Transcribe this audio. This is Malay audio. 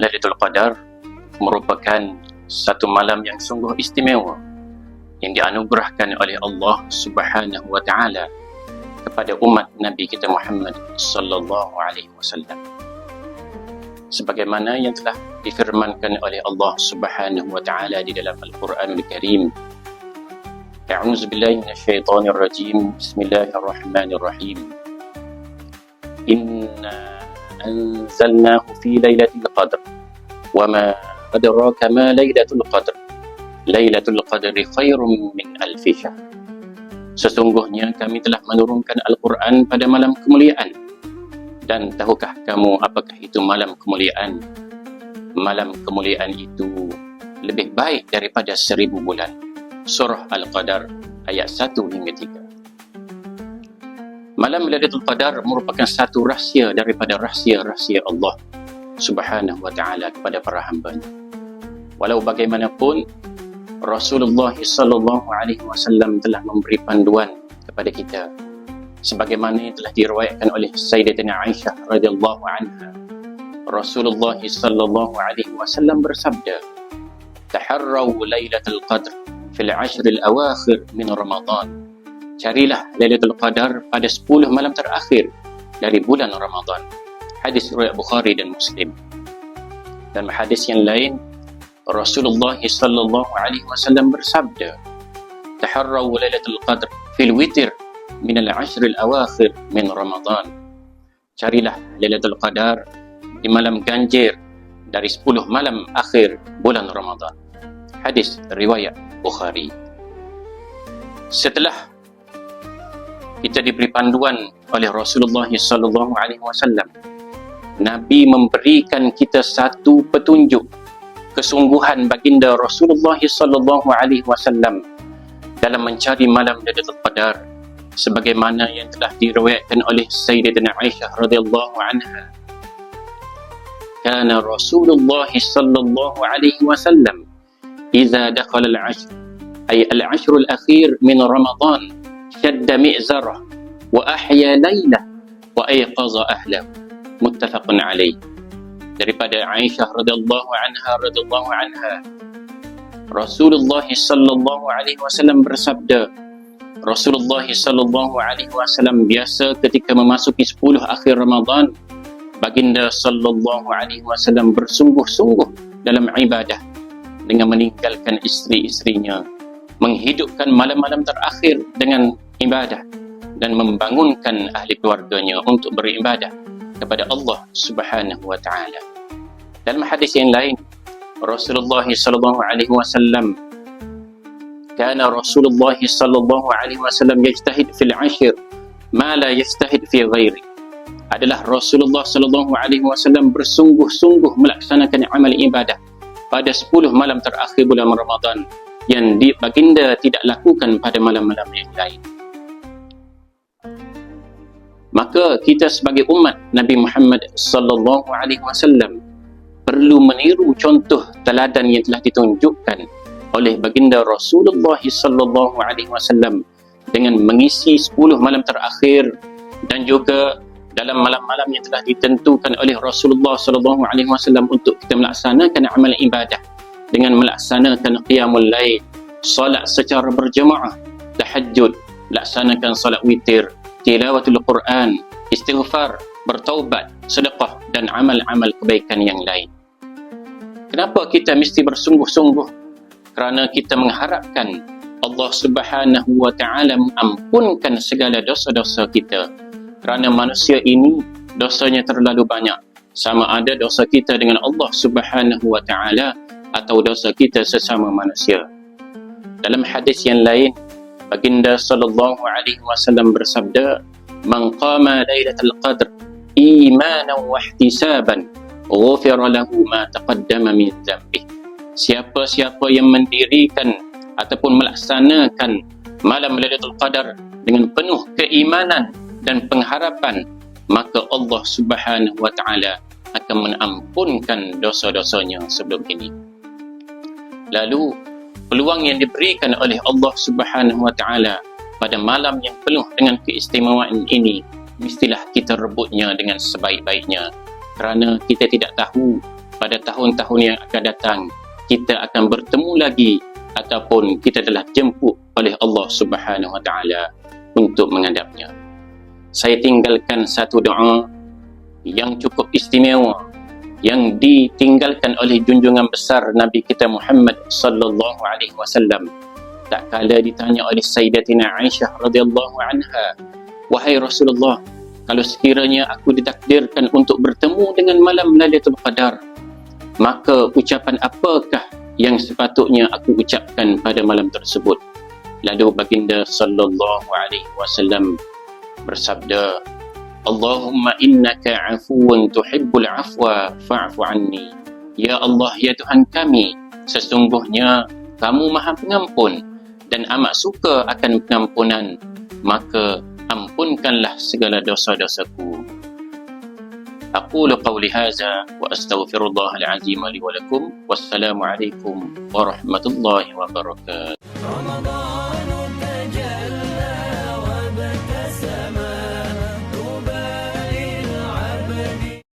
Lailatul Qadar merupakan satu malam yang sungguh istimewa yang dianugerahkan oleh Allah Subhanahu wa taala kepada umat Nabi kita Muhammad sallallahu alaihi wasallam. Sebagaimana yang telah difirmankan oleh Allah Subhanahu wa taala di dalam Al-Qur'anul Karim. A'udzu billahi minasyaitonir rajim. Bismillahirrahmanirrahim. Inna anzalnahu fi lailatul qadr wa ma adraka ma lailatul qadr. Lailatul qadri khairum min alfi syahr. Sesungguhnya kami telah menurunkan Al-Quran pada malam kemuliaan. Dan tahukah kamu apakah itu malam kemuliaan? Malam kemuliaan itu lebih baik daripada 1000 bulan. Surah Al-Qadar ayat 1 hingga 3. Malam Lailatul Qadar merupakan satu rahsia daripada rahsia-rahsia Allah Subhanahu wa taala kepada para hamba-Nya. Walau bagaimanapun Rasulullah sallallahu alaihi wasallam telah memberi panduan kepada kita sebagaimana yang telah diriwayatkan oleh Sayyidatina Aisyah radhiyallahu anha. Rasulullah sallallahu alaihi wasallam bersabda, "Taharraw lailatul qadr fil 'ashr al-awakhir min Ramadan." Carilah Lailatul Qadar pada 10 malam terakhir dari bulan Ramadan. Hadis riwayat Bukhari dan Muslim. Dan hadis yang lain Rasulullah sallallahu alaihi wasallam bersabda, "Taharraw lailatul qadr fil witr min al-'ashr al-awakhir min Ramadan." Carilah Lailatul Qadar di malam ganjil dari 10 malam akhir bulan Ramadan. Hadis riwayat Bukhari. Setelah kita diberi panduan oleh Rasulullah sallallahu alaihi wasallam, Nabi memberikan kita satu petunjuk kesungguhan baginda Rasulullah sallallahu alaihi wasallam dalam mencari malam Lailatul Qadar sebagaimana yang telah diriwayatkan oleh Sayyidatina Aisyah radhiyallahu anha. Kana Rasulullah sallallahu alaihi wasallam idza dakhala al-'ashr ay al-'ashr al-akhir min Ramadan shadda mi'zarah wa ahya laylah wa ayqaza ahlahu. Muttafaqun alaih. Daripada Aisyah radhiyallahu anha, Rasulullah sallallahu alaihi wasallam bersabda, Rasulullah sallallahu alaihi wasallam biasa ketika memasuki 10 akhir Ramadan, baginda sallallahu alaihi wasallam bersungguh-sungguh dalam ibadah dengan meninggalkan isteri-isterinya, menghidupkan malam-malam terakhir dengan ibadah dan membangunkan ahli keluarganya untuk beribadah kepada Allah Subhanahu wa taala. Dalam hadis yang lain, Rasulullah sallallahu alaihi wasallam kana Rasulullah sallallahu alaihi wasallam yajtahid fil 'ashr ma la yajtahid fi ghairi. Adalah Rasulullah sallallahu alaihi wasallam bersungguh-sungguh melaksanakan amal ibadah pada 10 malam terakhir bulan Ramadan yang baginda tidak lakukan pada malam-malam yang lain. Maka kita sebagai umat Nabi Muhammad sallallahu alaihi wasallam perlu meniru contoh teladan yang telah ditunjukkan oleh baginda Rasulullah sallallahu alaihi wasallam dengan mengisi 10 malam terakhir dan juga dalam malam-malam yang telah ditentukan oleh Rasulullah sallallahu alaihi wasallam untuk kita melaksanakan amal ibadah dengan melaksanakan qiyamul lail, solat secara berjemaah, tahajud, laksanakan solat witir, tilawatul Quran, istighfar, bertaubat, sedekah dan amal-amal kebaikan yang lain. Kenapa kita mesti bersungguh-sungguh? Kerana kita mengharapkan Allah Subhanahu wa taala mengampunkan segala dosa-dosa kita. Kerana manusia ini dosanya terlalu banyak. Sama ada dosa kita dengan Allah Subhanahu wa taala atau dosa kita sesama manusia. Dalam hadis yang lain, baginda sallallahu alaihi wasallam bersabda, "Man qama lailatul qadr imanan wa ihtisaban, ghufira lahu ma taqaddama min dhanbih." Siapa-siapa yang mendirikan ataupun melaksanakan malam Lailatul Qadar dengan penuh keimanan dan pengharapan, maka Allah Subhanahu wa taala akan mengampunkan dosa-dosanya sebelum ini. Lalu peluang yang diberikan oleh Allah Subhanahu wa taala pada malam yang penuh dengan keistimewaan ini, mestilah kita rebutnya dengan sebaik-baiknya, kerana kita tidak tahu pada tahun-tahun yang akan datang kita akan bertemu lagi ataupun kita telah jemput oleh Allah Subhanahu Wa Taala untuk menghadapnya. Saya tinggalkan satu doa yang cukup istimewa yang ditinggalkan oleh junjungan besar Nabi kita Muhammad sallallahu alaihi wasallam. Tak kala ditanya oleh Sayyidatina Aisyah radhiyallahu anha, "Wahai Rasulullah, kalau sekiranya aku ditakdirkan untuk bertemu dengan malam Lailatul Qadar, maka ucapan apakah yang sepatutnya aku ucapkan pada malam tersebut?" Lalu baginda sallallahu alaihi wasallam bersabda, "Allahumma innaka afuwun tuhibbul afwa fa'fu anni." Ya Allah, ya Tuhan kami, sesungguhnya kamu Maha Pengampun dan amat suka akan pengampunan, maka ampunkanlah segala dosa-dosaku. Aqulu qawli hadza wa astaghfirullahal azim li wa lakum. Wassalamu alaikum warahmatullahi wabarakatuh.